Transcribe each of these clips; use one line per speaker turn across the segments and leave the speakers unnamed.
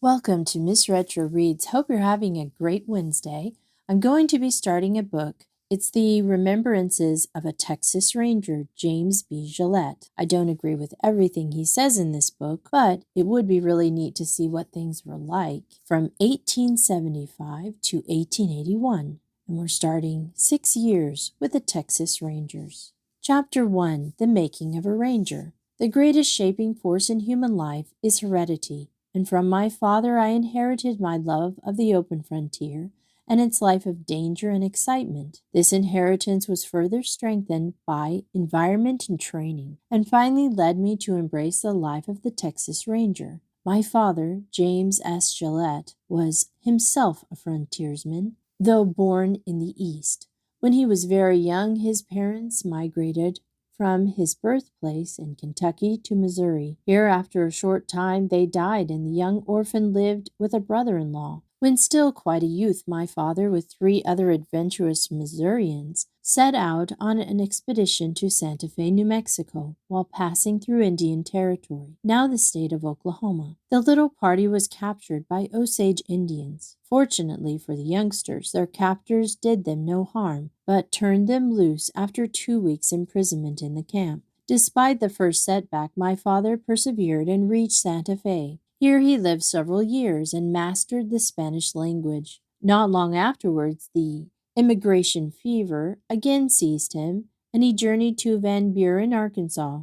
Welcome to Miss Retro Reads. Hope you're having a great Wednesday. I'm going to be starting a book. It's the Remembrances of a Texas Ranger, James B. Gillett. I don't agree with everything he says in this book, but it would be really neat to see what things were like from 1875 to 1881. And we're starting 6 years with the Texas Rangers. Chapter 1, The Making of a Ranger. The greatest shaping force in human life is heredity. And from my father I inherited my love of the open frontier and its life of danger and excitement. This inheritance was further strengthened by environment and training, and finally led me to embrace the life of the Texas Ranger. My father, James S. Gillett, was himself a frontiersman, though born in the East. When he was very young, his parents migrated from his birthplace in Kentucky to Missouri. Here, after a short time, they died, and the young orphan lived with a brother-in-law. When still quite a youth, my father, with 3 other adventurous Missourians, set out on an expedition to Santa Fe, New Mexico, while passing through Indian Territory, now the state of Oklahoma. The little party was captured by Osage Indians. Fortunately for the youngsters, their captors did them no harm, but turned them loose after 2 weeks' imprisonment in the camp. Despite the first setback, my father persevered and reached Santa Fe. Here he lived several years and mastered the Spanish language. Not long afterwards, the immigration fever again seized him, and he journeyed to Van Buren, Arkansas.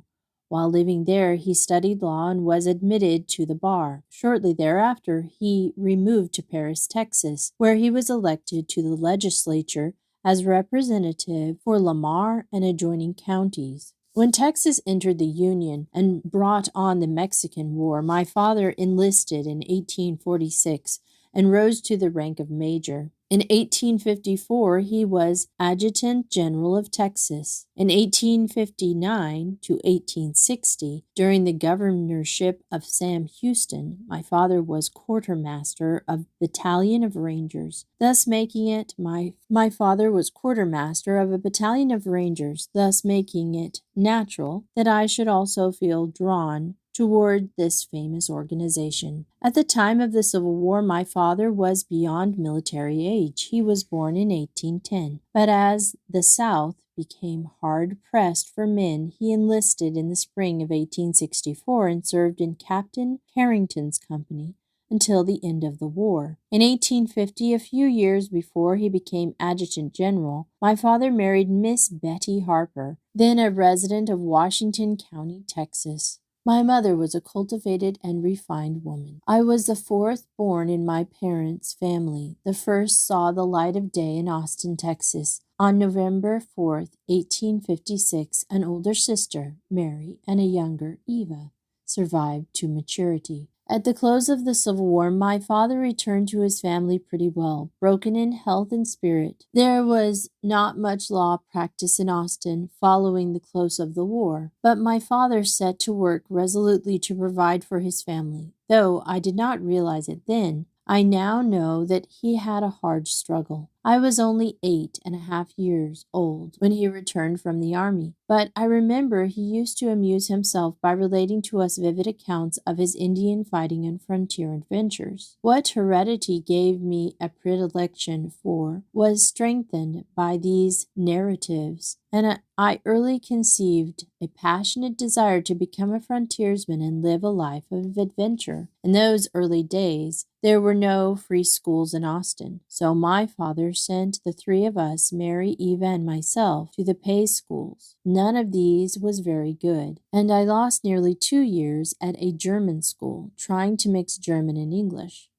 While living there, he studied law and was admitted to the bar. Shortly thereafter, he removed to Paris, Texas, where he was elected to the legislature as representative for Lamar and adjoining counties. When Texas entered the Union and brought on the Mexican War, my father enlisted in 1846 and rose to the rank of major. In 1854, he was Adjutant General of Texas. In 1859 to 1860, during the governorship of Sam Houston, my father was quartermaster of Battalion of Rangers, thus making it my father was quartermaster of a battalion of Rangers, thus making it natural that I should also feel drawn toward this famous organization. At the time of the Civil War, my father was beyond military age. He was born in 1810. But as the South became hard-pressed for men, he enlisted in the spring of 1864 and served in Captain Carrington's company until the end of the war. In 1850, a few years before he became Adjutant General, my father married Miss Betty Harper, then a resident of Washington County, Texas. My mother was a cultivated and refined woman. I was the 4th born in my parents' family. The first saw the light of day in Austin, Texas. On November 4th, 1856, an older sister, Mary, and a younger, Eva, survived to maturity. At the close of the Civil War, my father returned to his family pretty well, broken in health and spirit. There was not much law practice in Austin following the close of the war, but my father set to work resolutely to provide for his family. Though I did not realize it then, I now know that he had a hard struggle. I was only 8.5 years old when he returned from the army, but I remember he used to amuse himself by relating to us vivid accounts of his Indian fighting and frontier adventures. What heredity gave me a predilection for was strengthened by these narratives, and I early conceived a passionate desire to become a frontiersman and live a life of adventure. In those early days, there were no free schools in Austin, so my father sent the 3 of us, Mary, Eva, and myself, to the pay schools. None of these was very good, and I lost nearly 2 years at a German school, trying to mix German and English.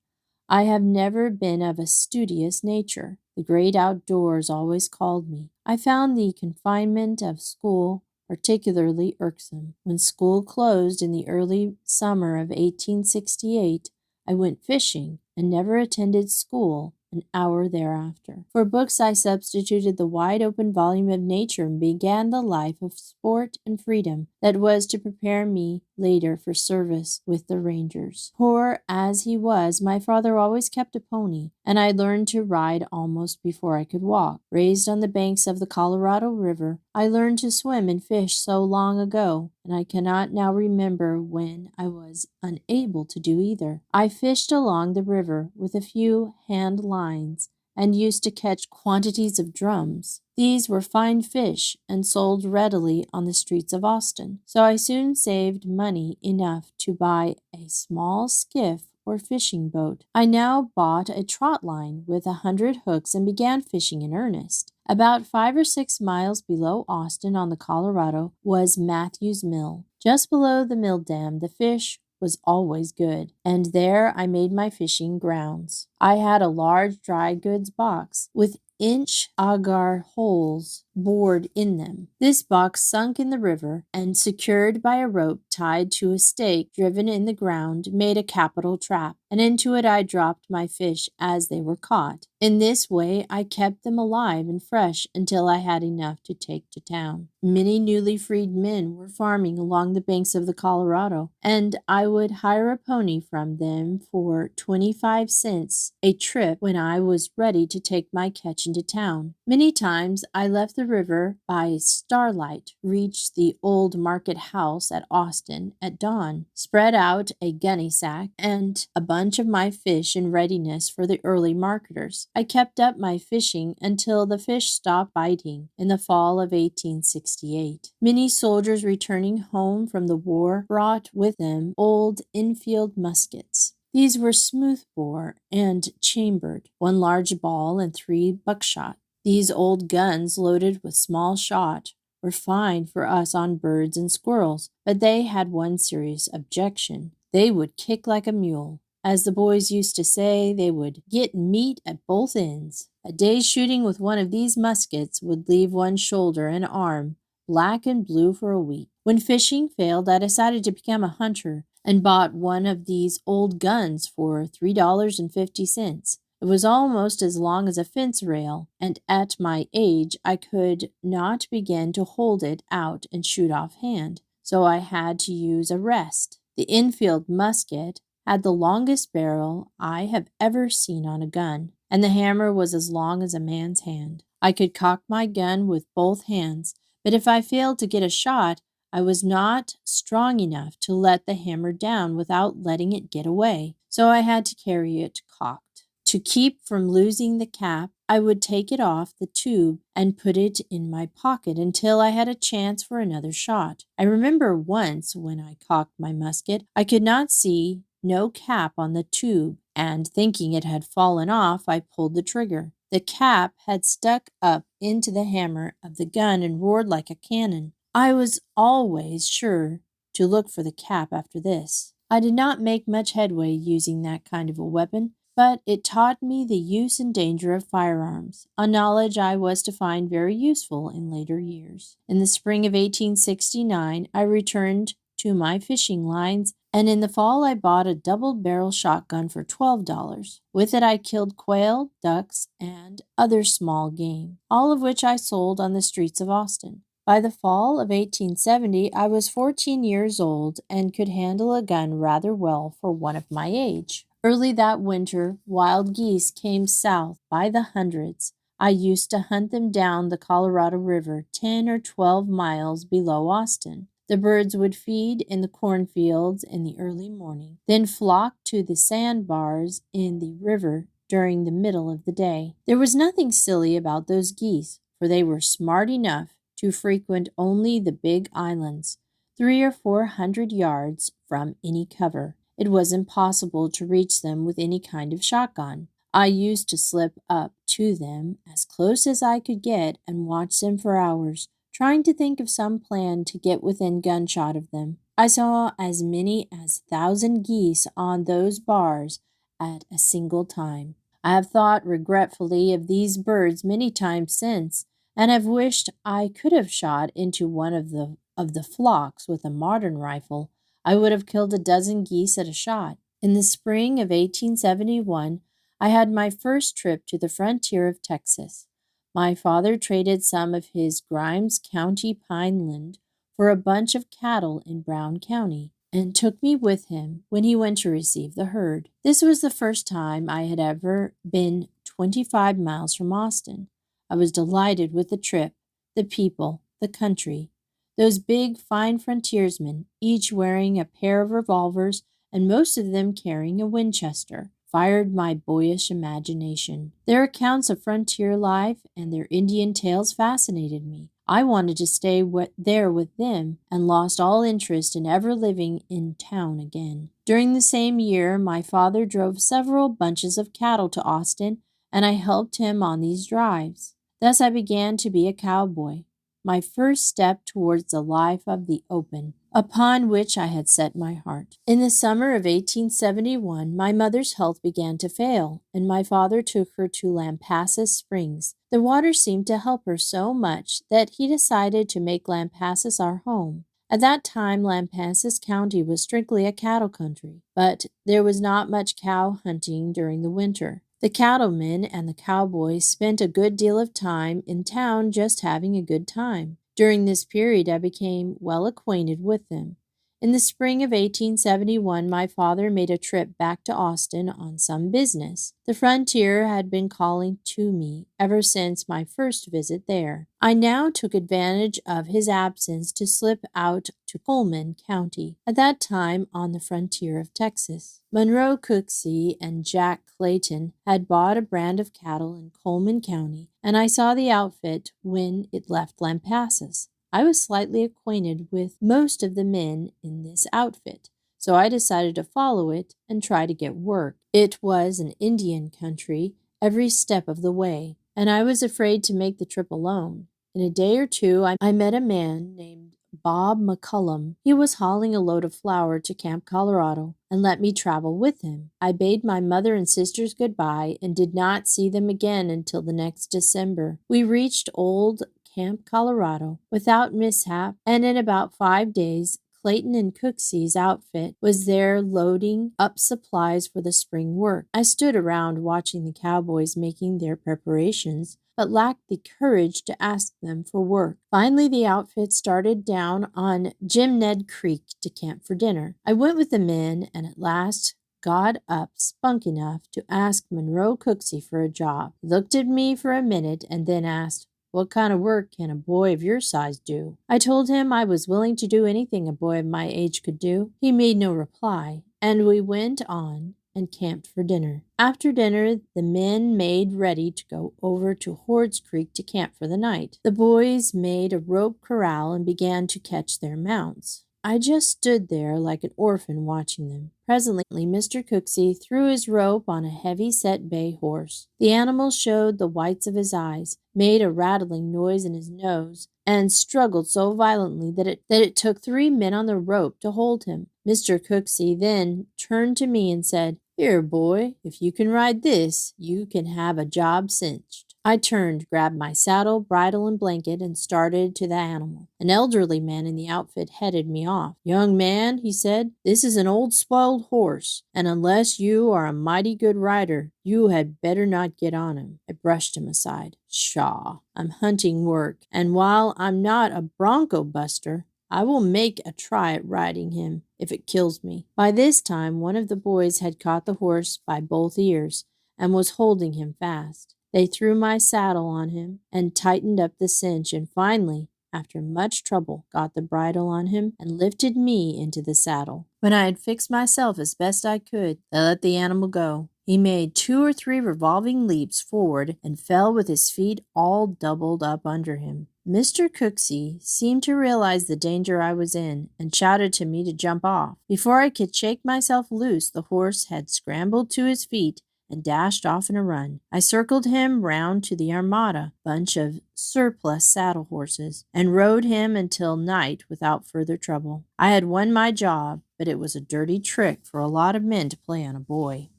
I have never been of a studious nature. The great outdoors always called me. I found the confinement of school particularly irksome. When school closed in the early summer of 1868, I went fishing and never attended school an hour thereafter. For books, I substituted the wide-open volume of nature and began the life of sport and freedom that was to prepare me later for service with the Rangers. Poor as he was, my father always kept a pony, and I learned to ride almost before I could walk. Raised on the banks of the Colorado River, I learned to swim and fish so long ago, and I cannot now remember when I was unable to do either. I fished along the river with a few hand lines and used to catch quantities of drums. These were fine fish and sold readily on the streets of Austin, so I soon saved money enough to buy a small skiff or fishing boat. I now bought a trot line with 100 hooks and began fishing in earnest. About 5 or 6 miles below Austin on the Colorado was Matthew's Mill. Just below the mill dam, the fish was always good, and there I made my fishing grounds. I had a large dry goods box with inch agar holes bored in them. This box sunk in the river and secured by a rope tied to a stake driven in the ground made a capital trap, and into it I dropped my fish as they were caught. In this way I kept them alive and fresh until I had enough to take to town. Many newly freed men were farming along the banks of the Colorado, and I would hire a pony from them for 25 cents a trip when I was ready to take my catch into town. Many times I left the river by starlight, reached the old market house at Austin at dawn, spread out a gunny sack and a bunch of my fish in readiness for the early marketers. I kept up my fishing until the fish stopped biting in the fall of 1868. Many soldiers returning home from the war brought with them old Enfield muskets. These were smooth-bore and chambered, 1 large ball and 3 buckshot. These old guns, loaded with small shot, were fine for us on birds and squirrels, but they had one serious objection. They would kick like a mule. As the boys used to say, they would get meat at both ends. A day's shooting with one of these muskets would leave one's shoulder and arm black and blue for a week. When fishing failed, I decided to become a hunter and bought one of these old guns for $3.50. It was almost as long as a fence rail, and at my age I could not begin to hold it out and shoot offhand, so I had to use a rest. The Enfield musket had the longest barrel I have ever seen on a gun, and the hammer was as long as a man's hand. I could cock my gun with both hands, but if I failed to get a shot, I was not strong enough to let the hammer down without letting it get away, so I had to carry it cocked. To keep from losing the cap, I would take it off the tube and put it in my pocket until I had a chance for another shot. I remember once when I cocked my musket, I could not see no cap on the tube, and thinking it had fallen off, I pulled the trigger. The cap had stuck up into the hammer of the gun and roared like a cannon. I was always sure to look for the cap after this. I did not make much headway using that kind of a weapon, but it taught me the use and danger of firearms, a knowledge I was to find very useful in later years. In the spring of 1869, I returned to my fishing lines, and in the fall I bought a double-barrel shotgun for $12. With it I killed quail, ducks, and other small game, all of which I sold on the streets of Austin. By the fall of 1870, I was 14 years old and could handle a gun rather well for one of my age. Early that winter, wild geese came south by the hundreds. I used to hunt them down the Colorado River 10 or 12 miles below Austin. The birds would feed in the cornfields in the early morning, then flock to the sandbars in the river during the middle of the day. There was nothing silly about those geese, for they were smart enough to frequent only the big islands, 300 or 400 yards from any cover. It was impossible to reach them with any kind of shotgun. I used to slip up to them as close as I could get and watch them for hours, trying to think of some plan to get within gunshot of them. I saw as many as 1,000 geese on those bars at a single time. I have thought regretfully of these birds many times since, and have wished I could have shot into one of the flocks with a modern rifle. I would have killed a dozen geese at a shot. In the spring of 1871, I had my first trip to the frontier of Texas. My father traded some of his Grimes County pineland for a bunch of cattle in Brown County, and took me with him when he went to receive the herd. This was the first time I had ever been 25 miles from Austin. I was delighted with the trip, the people, the country. Those big, fine frontiersmen, each wearing a pair of revolvers and most of them carrying a Winchester, fired my boyish imagination. Their accounts of frontier life and their Indian tales fascinated me. I wanted to stay there with them and lost all interest in ever living in town again. During the same year, my father drove several bunches of cattle to Austin, and I helped him on these drives. Thus I began to be a cowboy, my first step towards the life of the open, upon which I had set my heart. In the summer of 1871, my mother's health began to fail, and my father took her to Lampasas Springs. The water seemed to help her so much that he decided to make Lampasas our home. At that time, Lampasas County was strictly a cattle country, but there was not much cow hunting during the winter. The cattlemen and the cowboys spent a good deal of time in town just having a good time. During this period, I became well acquainted with them. In the spring of 1871, my father made a trip back to Austin on some business. The frontier had been calling to me ever since my first visit there. I now took advantage of his absence to slip out to Coleman County, at that time on the frontier of Texas. Monroe Cooksey and Jack Clayton had bought a brand of cattle in Coleman County, and I saw the outfit when it left Lampasas. I was slightly acquainted with most of the men in this outfit, so I decided to follow it and try to get work. It was an Indian country every step of the way, and I was afraid to make the trip alone. In a day or two, I met a man named Bob McCullum. He was hauling a load of flour to Camp Colorado and let me travel with him. I bade my mother and sisters goodbye and did not see them again until the next December. We reached old Camp Colorado without mishap, and in about 5 days, Clayton and Cooksey's outfit was there loading up supplies for the spring work. I stood around watching the cowboys making their preparations, but lacked the courage to ask them for work. Finally, the outfit started down on Jim Ned Creek to camp for dinner. I went with the men and at last got up spunk enough to ask Monroe Cooksey for a job. He looked at me for a minute and then asked, "What kind of work can a boy of your size do?" I told him I was willing to do anything a boy of my age could do. He made no reply, and we went on and camped for dinner. After dinner, the men made ready to go over to Hoard's Creek to camp for the night. The boys made a rope corral and began to catch their mounts. I just stood there like an orphan watching them. Presently, Mr. Cooksey threw his rope on a heavy-set bay horse. The animal showed the whites of his eyes, made a rattling noise in his nose, and struggled so violently that it took 3 men on the rope to hold him. Mr. Cooksey then turned to me and said, "Here, boy, if you can ride this, you can have a job cinched." I turned, grabbed my saddle, bridle, and blanket, and started to the animal. An elderly man in the outfit headed me off. "Young man," he said, "this is an old spoiled horse, and unless you are a mighty good rider, you had better not get on him." I brushed him aside. "Pshaw, I'm hunting work, and while I'm not a bronco buster, I will make a try at riding him if it kills me." By this time, one of the boys had caught the horse by both ears and was holding him fast. They threw my saddle on him and tightened up the cinch, and finally, after much trouble, got the bridle on him and lifted me into the saddle. When I had fixed myself as best I could, they let the animal go. He made 2 or 3 revolving leaps forward and fell with his feet all doubled up under him. Mr. Cooksey seemed to realize the danger I was in and shouted to me to jump off. Before I could shake myself loose, the horse had scrambled to his feet and dashed off in a run. I circled him round to the Armada, bunch of surplus saddle horses, and rode him until night without further trouble. I had won my job, but it was a dirty trick for a lot of men to play on a boy,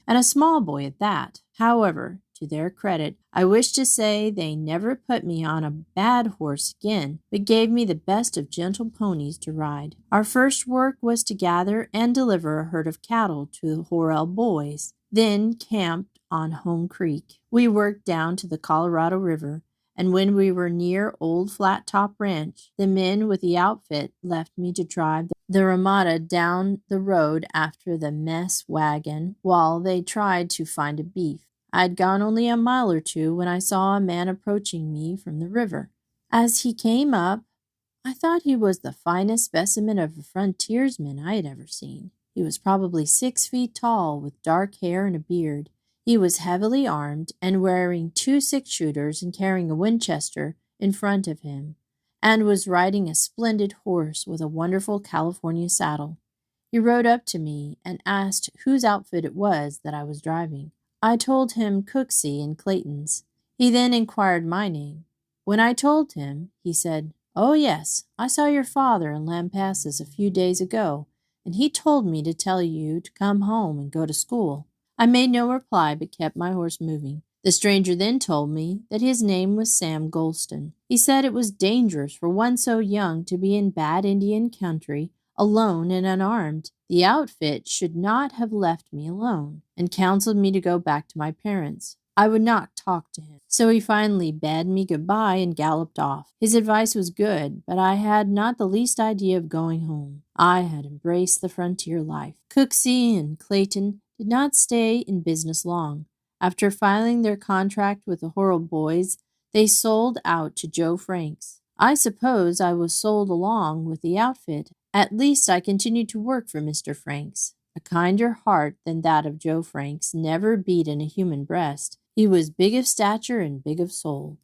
and a small boy at that. However, to their credit, I wish to say they never put me on a bad horse again, but gave me the best of gentle ponies to ride. Our first work was to gather and deliver a herd of cattle to the Horrell boys, then camped on Home Creek. We worked down to the Colorado River, and when we were near Old Flat Top Ranch, the men with the outfit left me to drive the Ramada down the road after the mess wagon while they tried to find a beef. I had gone only a mile or 2 when I saw a man approaching me from the river. As he came up, I thought he was the finest specimen of a frontiersman I had ever seen. He was probably 6 feet tall, with dark hair and a beard. He was heavily armed and wearing 2 6-shooters and carrying a Winchester in front of him, and was riding a splendid horse with a wonderful California saddle. He rode up to me and asked whose outfit it was that I was driving. I told him Cooksey and Clayton's. He then inquired my name. When I told him, he said, "Oh, yes, I saw your father in Lampasas a few days ago, and he told me to tell you to come home and go to school." I made no reply, but kept my horse moving. The stranger then told me that his name was Sam Golston. He said it was dangerous for one so young to be in bad Indian country, alone and unarmed. The outfit should not have left me alone, and counseled me to go back to my parents. I would not talk to him, so he finally bade me good-bye and galloped off. His advice was good, but I had not the least idea of going home. I had embraced the frontier life. Cooksey and Clayton did not stay in business long. After filing their contract with the Horrell boys, they sold out to Joe Franks. I suppose I was sold along with the outfit. At least I continued to work for Mr. Franks. A kinder heart than that of Joe Franks never beat in a human breast. He was big of stature and big of soul.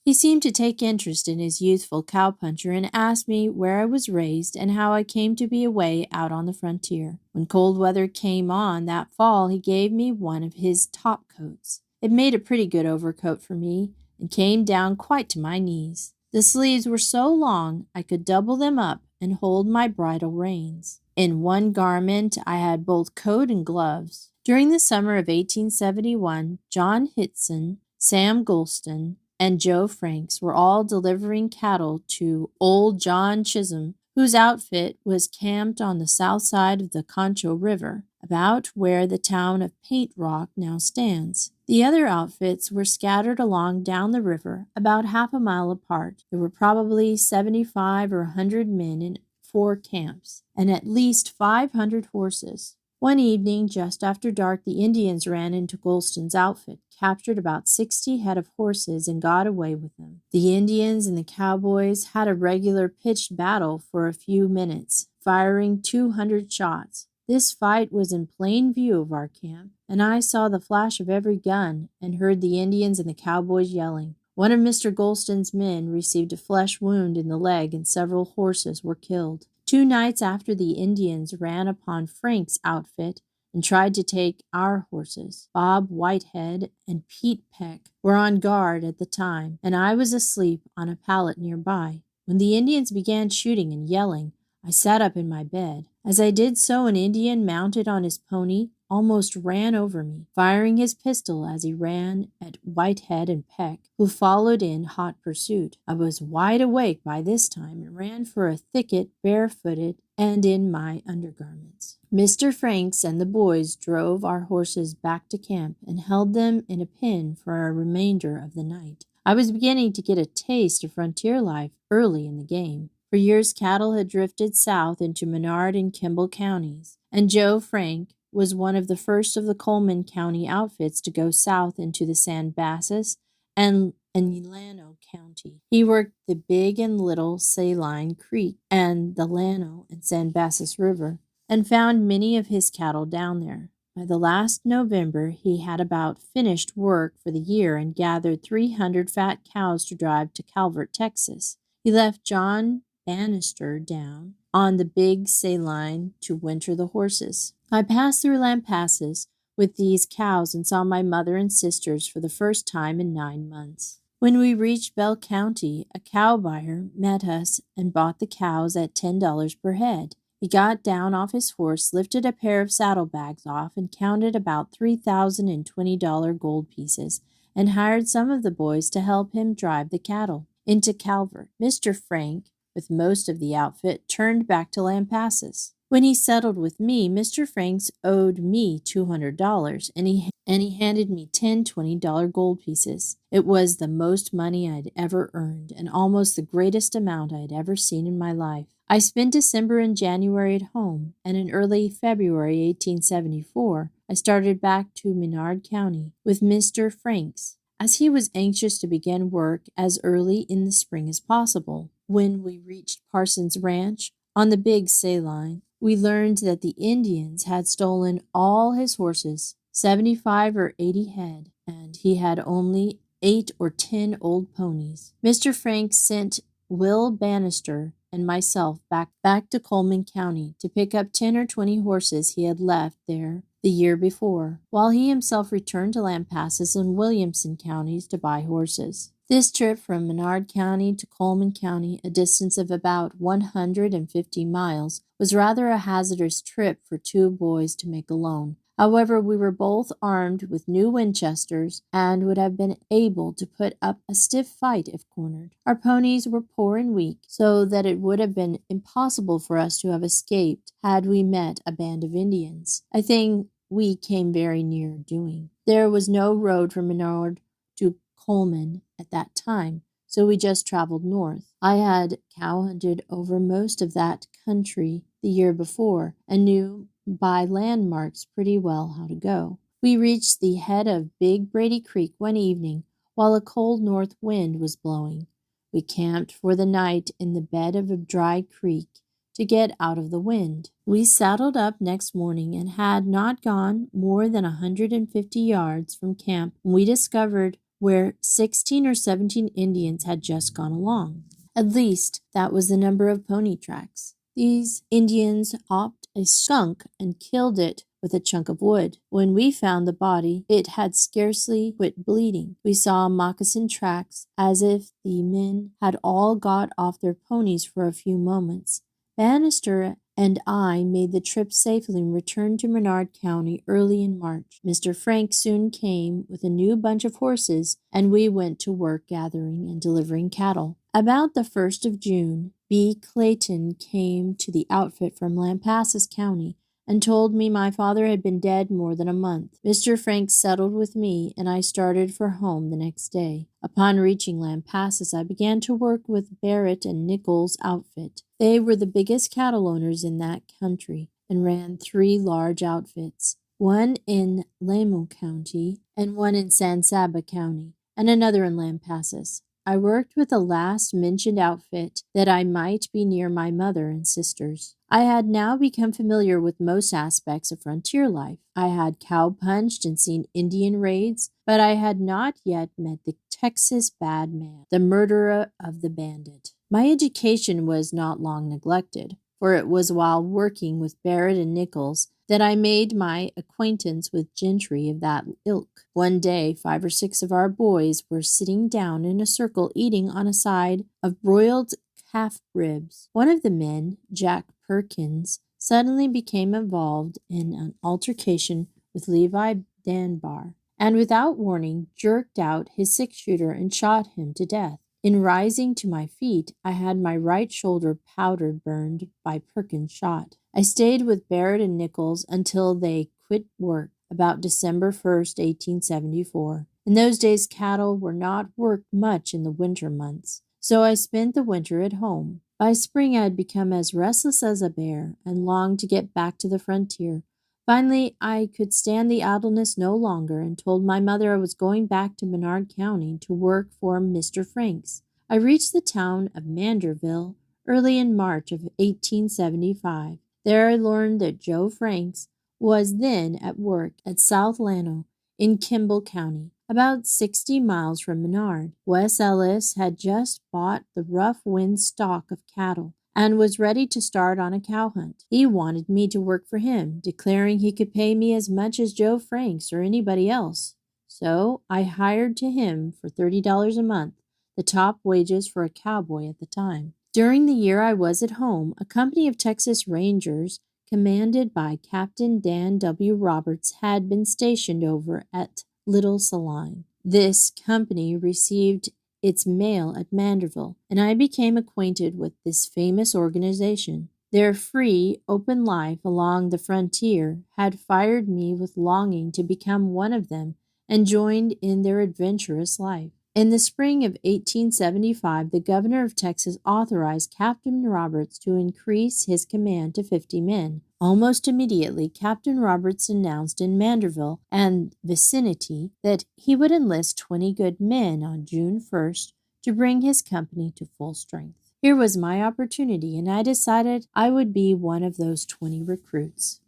He seemed to take interest in his youthful cowpuncher and asked me where I was raised and how I came to be away out on the frontier. When cold weather came on that fall, he gave me one of his top coats. It made a pretty good overcoat for me and came down quite to my knees. The sleeves were so long I could double them up and hold my bridle reins. In one garment I had both coat and gloves. During the summer of 1871, John Hitson, Sam Golston, and Joe Franks were all delivering cattle to old John Chisholm, whose outfit was camped on the south side of the Concho River, about where the town of Paint Rock now stands. The other outfits were scattered along down the river, about half a mile apart. There were probably 75 or 100 men in 4 camps, and at least 500 horses. One evening, just after dark, the Indians ran into Golston's outfit, captured about 60 head of horses, and got away with them. The Indians and the cowboys had a regular pitched battle for a few minutes, firing 200 shots. This fight was in plain view of our camp, and I saw the flash of every gun and heard the Indians and the cowboys yelling. One of Mr. Golston's men received a flesh wound in the leg, and several horses were killed. 2 nights after, the Indians ran upon Frank's outfit and tried to take our horses. Bob Whitehead and Pete Peck were on guard at the time, and I was asleep on a pallet nearby. When the Indians began shooting and yelling, I sat up in my bed. As I did so, an Indian mounted on his pony almost ran over me, firing his pistol as he ran at Whitehead and Peck, who followed in hot pursuit. I was wide awake by this time and ran for a thicket barefooted and in my undergarments. Mr. Franks and the boys drove our horses back to camp and held them in a pen for a remainder of the night. I was beginning to get a taste of frontier life early in the game. For years, cattle had drifted south into Menard and Kimball counties, and Joe Frank was one of the first of the Coleman County outfits to go south into the San Bassis and Llano County. He worked the Big and Little Saline Creek and the Llano and San Bassis River, and found many of his cattle down there. By the last November, he had about finished work for the year and gathered 300 fat cows to drive to Calvert, Texas. He left John Bannister down on the Big Saline to winter the horses. I passed through Lampasas with these cows and saw my mother and sisters for the first time in 9 months. When we reached Bell County, a cow buyer met us and bought the cows at $10 per head. He got down off his horse, lifted a pair of saddlebags off, and counted about $3,020 gold pieces, and hired some of the boys to help him drive the cattle into Calvert. Mr. Frank, with most of the outfit, turned back to Lampasas. When he settled with me, Mr. Franks owed me $200, and he handed me 10 $20 gold pieces. It was the most money I had ever earned, and almost the greatest amount I had ever seen in my life. I spent December and January at home, and in early February 1874, I started back to Menard County with Mr. Franks, as he was anxious to begin work as early in the spring as possible. When we reached Parsons Ranch on the Big Saline, we learned that the Indians had stolen all his horses, 75 or 80 head, and he had only 8 or 10 old ponies. Mr. Frank sent Will Bannister and myself back to Coleman County to pick up 10 or 20 horses he had left there the year before, while he himself returned to Lampasas and Williamson counties to buy horses. This trip from Menard County to Coleman County, a distance of about 150 miles, was rather a hazardous trip for 2 boys to make alone. However, we were both armed with new Winchesters and would have been able to put up a stiff fight if cornered. Our ponies were poor and weak, so that it would have been impossible for us to have escaped had we met a band of Indians, a thing we came very near doing. There was no road from Menard to Coleman at that time, so we just traveled north. I had cow-hunted over most of that country the year before and knew by landmarks pretty well how to go. We reached the head of Big Brady Creek one evening while a cold north wind was blowing. We camped for the night in the bed of a dry creek to get out of the wind. We saddled up next morning and had not gone more than 150 yards from camp when we discovered where 16 or 17 Indians had just gone along. At least that was the number of pony tracks. These Indians hopped a skunk and killed it with a chunk of wood. When we found the body, it had scarcely quit bleeding. We saw moccasin tracks, as if the men had all got off their ponies for a few moments. Bannister and I made the trip safely and returned to Menard County early in March. Mr. Frank soon came with a new bunch of horses, and we went to work gathering and delivering cattle. About the 1st of June, B. Clayton came to the outfit from Lampasas County and told me my father had been dead more than a month. Mr. Frank settled with me, and I started for home the next day. Upon reaching Lampasas, I began to work with Barrett and Nichols' outfit. They were the biggest cattle owners in that country and ran 3 large outfits, one in Lamo County and one in San Saba County, and another in Lampasas. I worked with the last mentioned outfit that I might be near my mother and sisters. I had now become familiar with most aspects of frontier life. I had cow-punched and seen Indian raids, but I had not yet met the Texas bad man, the murderer of the bandit. My education was not long neglected, for it was while working with Barrett and Nichols that I made my acquaintance with gentry of that ilk. One day, 5 or 6 of our boys were sitting down in a circle eating on a side of broiled calf ribs. One of the men, Jack Perkins, suddenly became involved in an altercation with Levi Danbar, and without warning jerked out his 6-shooter and shot him to death. In rising to my feet, I had my right shoulder powder burned by Perkins' shot. I stayed with Barrett and Nichols until they quit work about December 1st, 1874. In those days, cattle were not worked much in the winter months, so I spent the winter at home. By spring, I had become as restless as a bear and longed to get back to the frontier. Finally, I could stand the idleness no longer and told my mother I was going back to Menard County to work for Mr. Franks. I reached the town of Manderville early in March of 1875. There I learned that Joe Franks was then at work at South Llano in Kimball County, about 60 miles from Menard. Wes Ellis had just bought the Rough Wind stock of cattle and was ready to start on a cow hunt. He wanted me to work for him, declaring he could pay me as much as Joe Franks or anybody else. So I hired to him for $30 a month, the top wages for a cowboy at the time. During the year I was at home, a company of Texas Rangers, commanded by Captain Dan W. Roberts, had been stationed over at Little Saline. This company received its mail at Manderville, and I became acquainted with this famous organization. Their free, open life along the frontier had fired me with longing to become one of them and joined in their adventurous life. In the spring of 1875, the governor of Texas authorized Captain Roberts to increase his command to 50 men. Almost immediately, Captain Roberts announced in Manderville and vicinity that he would enlist 20 good men on June 1st to bring his company to full strength. Here was my opportunity, and I decided I would be one of those 20 recruits.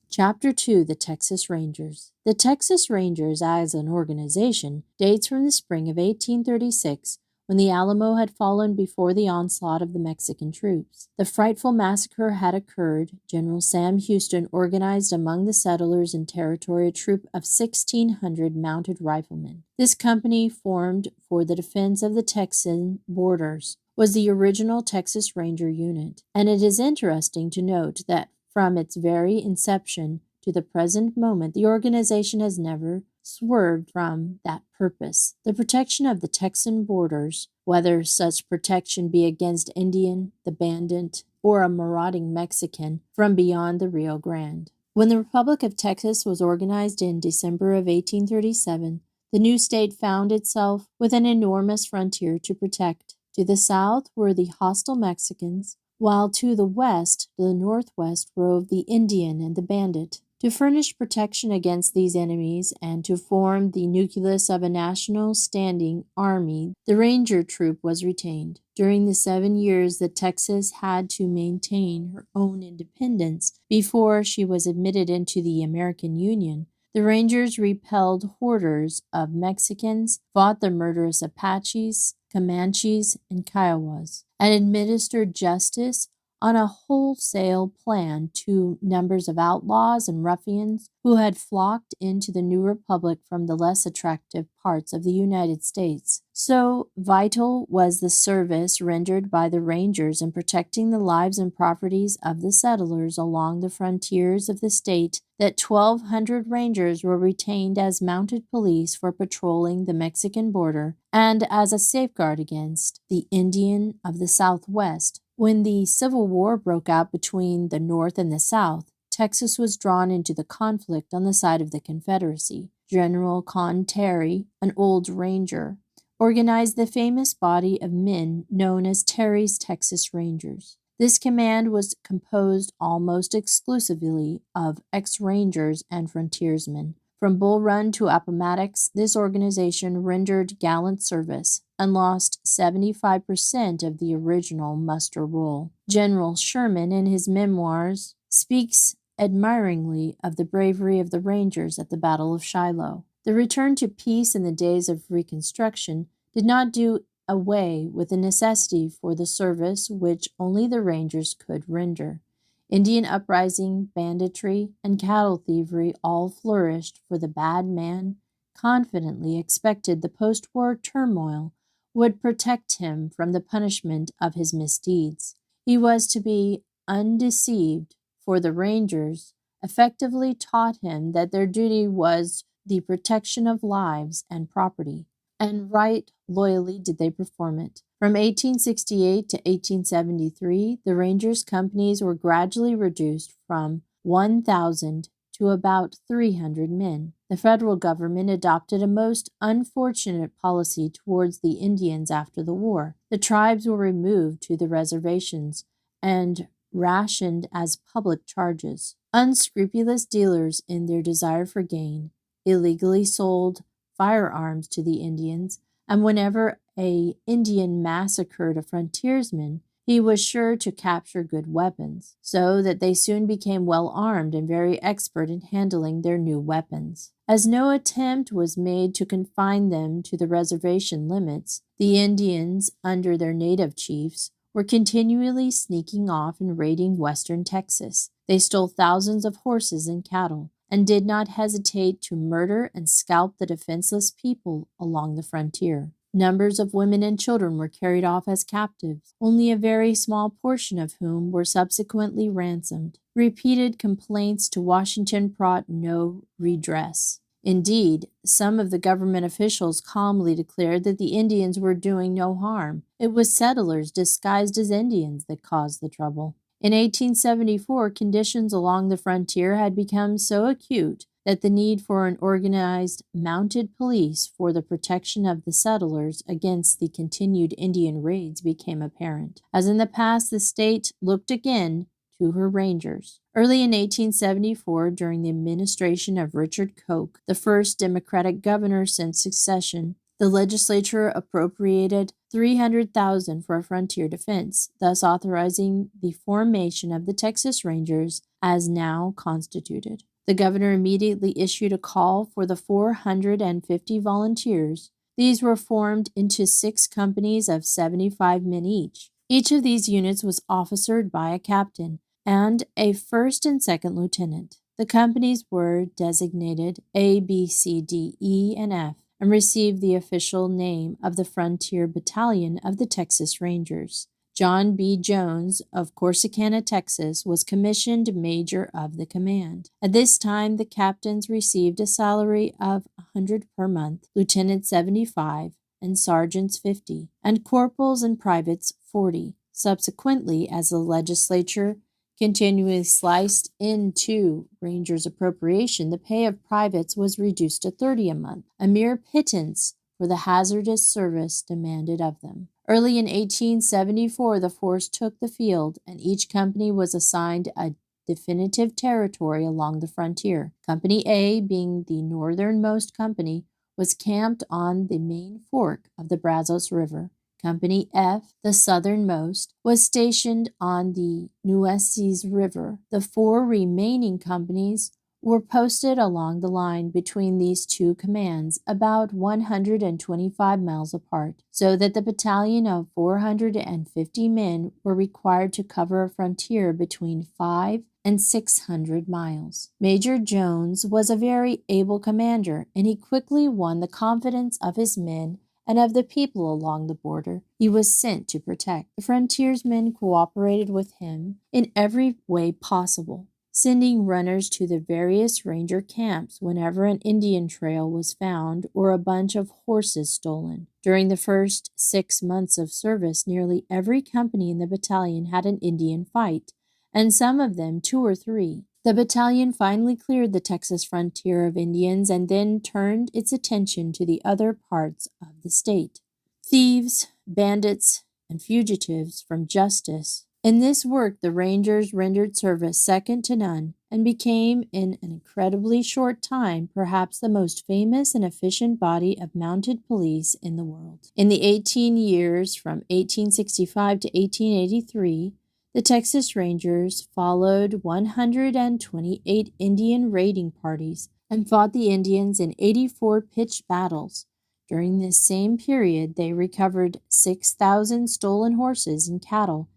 Chapter 2, The Texas Rangers. The Texas Rangers, as an organization, dates from the spring of 1836, when the Alamo had fallen before the onslaught of the Mexican troops. The frightful massacre had occurred. General Sam Houston organized among the settlers in territory a troop of 1,600 mounted riflemen. This company, formed for the defense of the Texan borders, was the original Texas Ranger unit, and it is interesting to note that from its very inception to the present moment, the organization has never swerved from that purpose, the protection of the Texan borders, whether such protection be against Indian, the bandit, or a marauding Mexican from beyond the Rio Grande. When the Republic of Texas was organized in December of 1837, the new state found itself with an enormous frontier to protect. To the south were the hostile Mexicans, while to the west, the northwest, roved the Indian and the bandit. To furnish protection against these enemies and to form the nucleus of a national standing army, the Ranger Troop was retained. During the 7 years that Texas had to maintain her own independence before she was admitted into the American Union, the Rangers repelled hordes of Mexicans, fought the murderous Apaches, Comanches, and Kiowas, and administered justice on a wholesale plan to numbers of outlaws and ruffians who had flocked into the new republic from the less attractive parts of the United States. So vital was the service rendered by the Rangers in protecting the lives and properties of the settlers along the frontiers of the state that 1,200 Rangers were retained as mounted police for patrolling the Mexican border and as a safeguard against the Indian of the Southwest. When the Civil War broke out between the North and the South, Texas was drawn into the conflict on the side of the Confederacy. General Con Terry, an old Ranger, organized the famous body of men known as Terry's Texas Rangers. This command was composed almost exclusively of ex-Rangers and frontiersmen. From Bull Run to Appomattox, this organization rendered gallant service and lost 75% of the original muster roll. General Sherman, in his memoirs, speaks admiringly of the bravery of the Rangers at the Battle of Shiloh. The return to peace in the days of Reconstruction did not do away with the necessity for the service which only the Rangers could render. Indian uprising, banditry, and cattle thievery all flourished, for the bad man confidently expected the post-war turmoil would protect him from the punishment of his misdeeds. He was to be undeceived, for the Rangers effectively taught him that their duty was the protection of lives and property, and right loyally did they perform it. From 1868 to 1873, the Rangers' companies were gradually reduced from 1,000 to about 300 men. The federal government adopted a most unfortunate policy towards the Indians after the war. The tribes were removed to the reservations and rationed as public charges. Unscrupulous dealers, in their desire for gain, illegally sold firearms to the Indians, and whenever an Indian massacred a frontiersman, he was sure to capture good weapons, so that they soon became well armed and very expert in handling their new weapons. As no attempt was made to confine them to the reservation limits, the Indians, under their native chiefs, were continually sneaking off and raiding western Texas. They stole thousands of horses and cattle, and did not hesitate to murder and scalp the defenseless people along the frontier. Numbers of women and children were carried off as captives, only a very small portion of whom were subsequently ransomed. Repeated complaints to Washington brought no redress. Indeed, some of the government officials calmly declared that the Indians were doing no harm. It was settlers disguised as Indians that caused the trouble. In 1874, conditions along the frontier had become so acute that the need for an organized mounted police for the protection of the settlers against the continued Indian raids became apparent. As in the past, the state looked again to her Rangers. Early in 1874, during the administration of Richard Koch, the first Democratic governor since secession, the legislature appropriated 300,000 for a frontier defense, thus authorizing the formation of the Texas Rangers as now constituted. The governor immediately issued a call for the 450 volunteers. These were formed into 6 companies of 75 men each. Each of these units was officered by a captain and a first and second lieutenant. The companies were designated A, B, C, D, E, and F, and received the official name of the Frontier Battalion of the Texas Rangers. John B. Jones of Corsicana, Texas, was commissioned major of the command. At this time, the captains received a salary of $100 per month, lieutenants $75, and sergeants $50, and corporals and privates $40. Subsequently, as the legislature continually sliced into Rangers' appropriation, the pay of privates was reduced to $30 a month, a mere pittance for the hazardous service demanded of them. Early in 1874, the force took the field, and each company was assigned a definitive territory along the frontier. Company A, being the northernmost company, was camped on the main fork of the Brazos River. Company F, the southernmost, was stationed on the Nueces River. The 4 remaining companies were posted along the line between these 2 commands, about 125 miles apart, so that the battalion of 450 men were required to cover a frontier between 500 and 600 miles. Major Jones was a very able commander, and he quickly won the confidence of his men and of the people along the border he was sent to protect. The frontiersmen cooperated with him in every way possible, sending runners to the various ranger camps whenever an Indian trail was found or a bunch of horses stolen. During the first 6 months of service, nearly every company in the battalion had an Indian fight, and some of them 2 or 3. The battalion finally cleared the Texas frontier of Indians and then turned its attention to the other parts of the state. Thieves, bandits, and fugitives from justice. In this work, the Rangers rendered service second to none and became, in an incredibly short time, perhaps the most famous and efficient body of mounted police in the world. In the 18 years from 1865 to 1883, the Texas Rangers followed 128 Indian raiding parties and fought the Indians in 84 pitched battles. During this same period, they recovered 6,000 stolen horses and cattle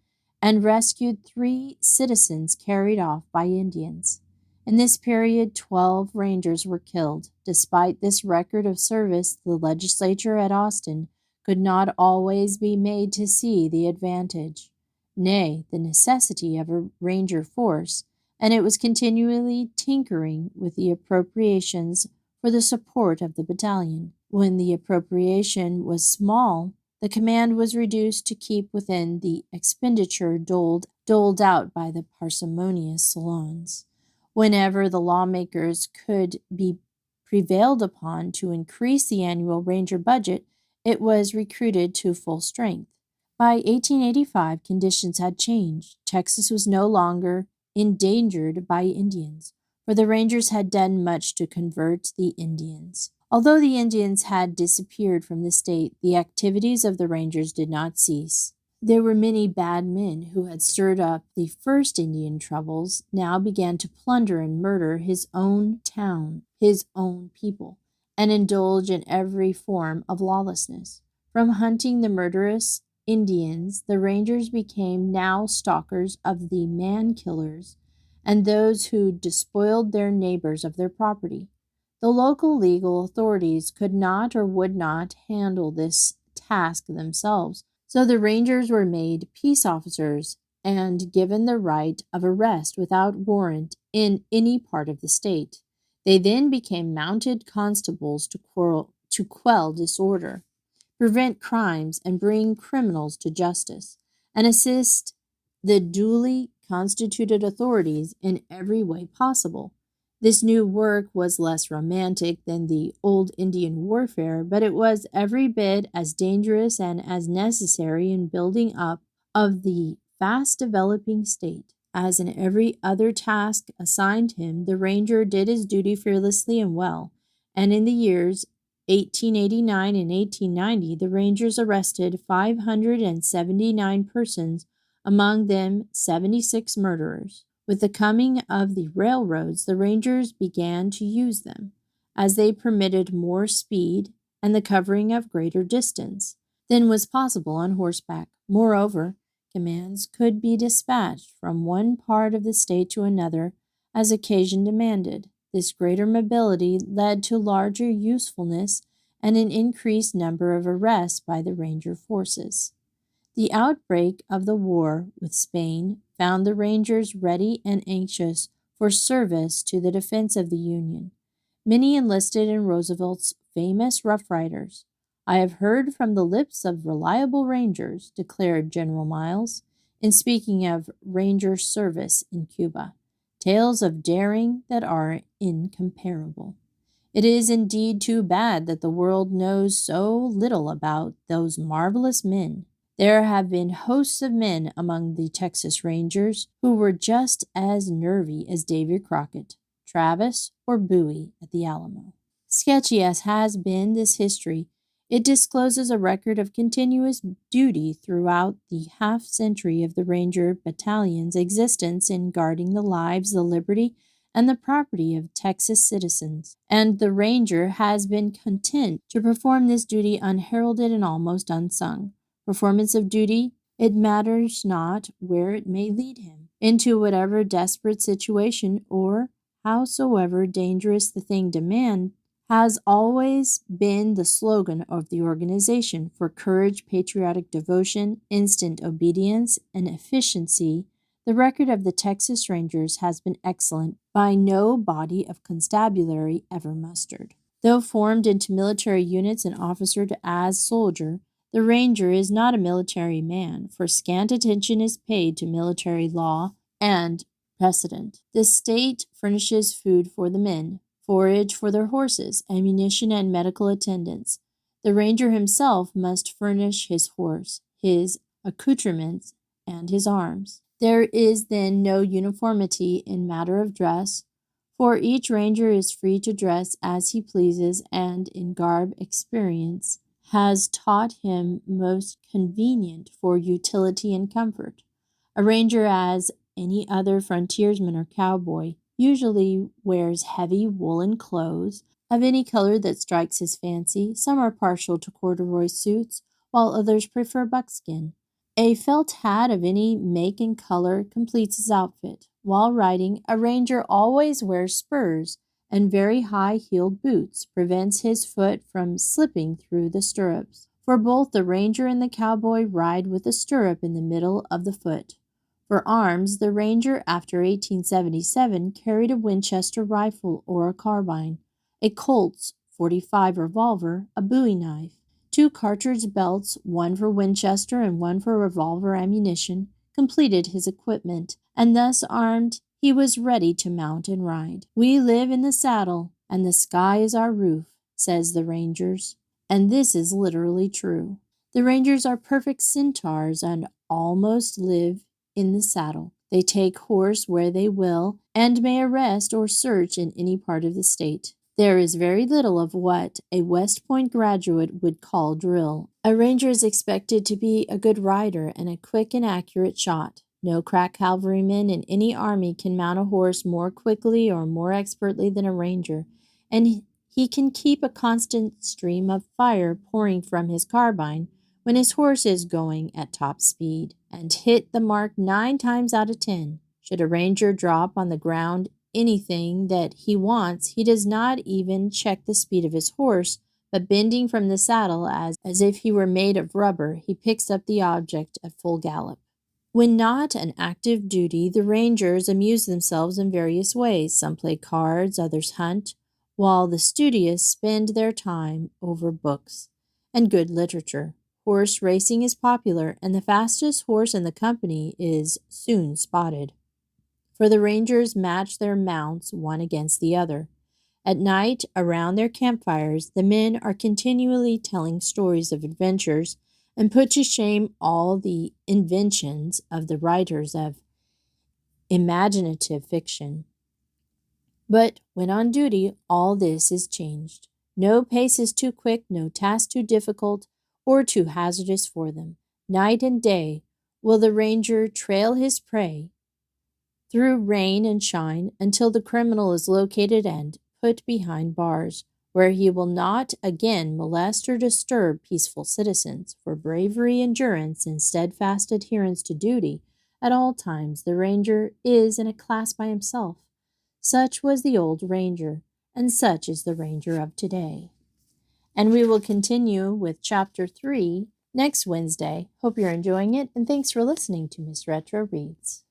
and rescued 3 citizens carried off by Indians. In this period, 12 Rangers were killed. Despite this record of service, the legislature at Austin could not always be made to see the advantage, nay, the necessity of a ranger force, and it was continually tinkering with the appropriations for the support of the battalion. When the appropriation was small, the command was reduced to keep within the expenditure doled out by the parsimonious salons. Whenever the lawmakers could be prevailed upon to increase the annual ranger budget, it was recruited to full strength. By 1885, conditions had changed. Texas was no longer endangered by Indians, for the Rangers had done much to convert the Indians. Although the Indians had disappeared from the state, the activities of the Rangers did not cease. There were many bad men who had stirred up the first Indian troubles, now began to plunder and murder his own town, his own people, and indulge in every form of lawlessness. From hunting the murderous Indians, the Rangers became now stalkers of the man-killers and those who despoiled their neighbors of their property. The local legal authorities could not or would not handle this task themselves, so the Rangers were made peace officers and given the right of arrest without warrant in any part of the state. They then became mounted constables to quell disorder, prevent crimes, and bring criminals to justice, and assist the duly constituted authorities in every way possible. This new work was less romantic than the old Indian warfare, but it was every bit as dangerous and as necessary in building up of the fast developing state. As in every other task assigned him, the Ranger did his duty fearlessly and well, and in the years 1889 and 1890, the Rangers arrested 579 persons, among them 76 murderers. With the coming of the railroads, the Rangers began to use them, as they permitted more speed and the covering of greater distance than was possible on horseback. Moreover, commands could be dispatched from one part of the state to another as occasion demanded. This greater mobility led to larger usefulness and an increased number of arrests by the Ranger forces. The outbreak of the war with Spain found the Rangers ready and anxious for service to the defense of the Union. Many enlisted in Roosevelt's famous Rough Riders. "I have heard from the lips of reliable Rangers," declared General Miles, in speaking of Ranger service in Cuba, "tales of daring that are incomparable." It is indeed too bad that the world knows so little about those marvelous men. There have been hosts of men among the Texas Rangers who were just as nervy as Davy Crockett, Travis, or Bowie at the Alamo. Sketchy as has been this history, it discloses a record of continuous duty throughout the half-century of the Ranger Battalion's existence in guarding the lives, the liberty, and the property of Texas citizens, and the Ranger has been content to perform this duty unheralded and almost unsung. Performance of duty, it matters not where it may lead him, into whatever desperate situation or howsoever dangerous the thing demand, has always been the slogan of the organization. For courage, patriotic devotion, instant obedience, and efficiency, the record of the Texas Rangers has been excellent by no body of constabulary ever mustered. Though formed into military units and officered as soldier, the Ranger is not a military man, for scant attention is paid to military law and precedent. The state furnishes food for the men, forage for their horses, ammunition, and medical attendance. The Ranger himself must furnish his horse, his accoutrements, and his arms. There is then no uniformity in matter of dress, for each Ranger is free to dress as he pleases, and in garb experience has taught him most convenient for utility and comfort. A Ranger, as any other frontiersman or cowboy, usually wears heavy woolen clothes of any color that strikes his fancy. Some are partial to corduroy suits, while others prefer buckskin. A felt hat of any make and color completes his outfit. While riding, a Ranger always wears spurs, and very high-heeled boots prevents his foot from slipping through the stirrups. For both the Ranger and the cowboy ride with a stirrup in the middle of the foot. For arms, the Ranger, after 1877, carried a Winchester rifle or a carbine, a Colt's .45 revolver, a bowie knife, 2 cartridge belts, one for Winchester and one for revolver ammunition, completed his equipment, and thus armed, he was ready to mount and ride. "We live in the saddle, and the sky is our roof," says the Rangers, and this is literally true. The Rangers are perfect centaurs and almost live in the saddle. They take horse where they will, and may arrest or search in any part of the state. There is very little of what a West Point graduate would call drill. A Ranger is expected to be a good rider and a quick and accurate shot. No crack cavalryman in any army can mount a horse more quickly or more expertly than a Ranger, and he can keep a constant stream of fire pouring from his carbine when his horse is going at top speed, and hit the mark 9 times out of 10. Should a Ranger drop on the ground anything that he wants, he does not even check the speed of his horse, but bending from the saddle as if he were made of rubber, he picks up the object at full gallop. When not an active duty, the Rangers amuse themselves in various ways. Some play cards, others hunt, while the studious spend their time over books and good literature. Horse racing is popular, and the fastest horse in the company is soon spotted, for the Rangers match their mounts one against the other. At night, around their campfires, the men are continually telling stories of adventures and put to shame all the inventions of the writers of imaginative fiction. But when on duty, all this is changed. No pace is too quick, no task too difficult or too hazardous for them. Night and day will the ranger trail his prey through rain and shine until the criminal is located and put behind bars, where he will not again molest or disturb peaceful citizens. For bravery, endurance, and steadfast adherence to duty at all times, the ranger is in a class by himself. Such was the old ranger, and such is the ranger of today. And we will continue with Chapter 3 next Wednesday. Hope you're enjoying it, and thanks for listening to Miss Retro Reads.